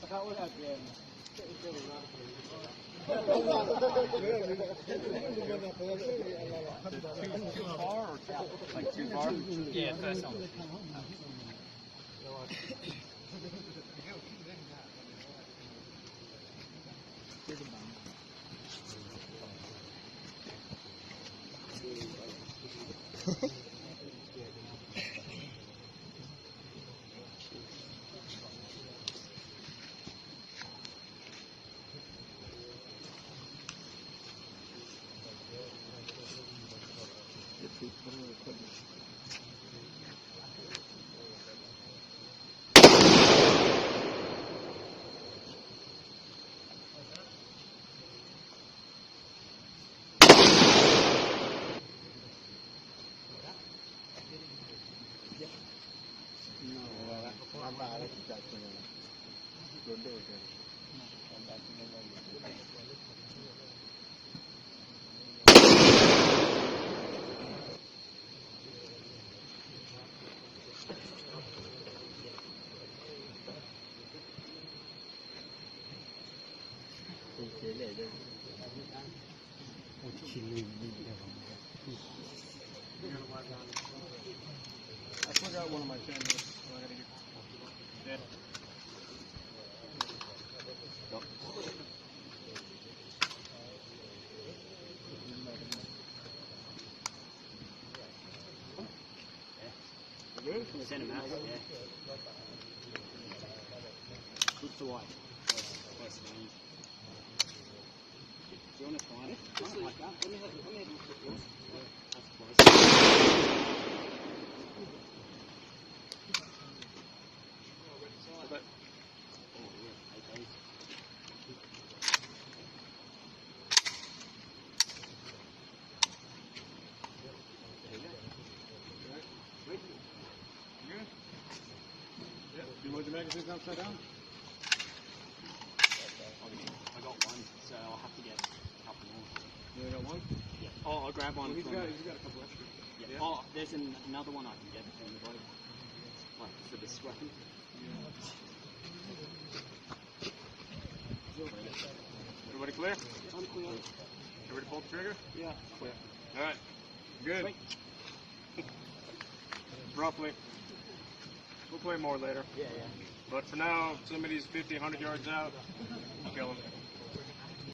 Too far or like too far? Yeah, first on. I forgot one of my channels, so I gotta get dead. Good? Send him out, yeah. Good to white. Close to me. Do you want to find it? I don't like that. Let me have a look at yours. That's close. But, oh yeah, 8 days. There you go. Sweet. Good? Yep. Do you want the magazines upside down? I got one, so I'll have to get a couple more. You only got one? Yeah. Oh, I'll grab one. Well, he's got a couple extra. Yeah. Yeah. Oh, there's another one I can get from the boat. Like for this weapon. Everybody clear? I'm clear. Everybody pull the trigger? Yeah. Clear. Alright. Good. Roughly. We'll play more later. Yeah, yeah. But for now, somebody's 50, 100 yards out, kill him.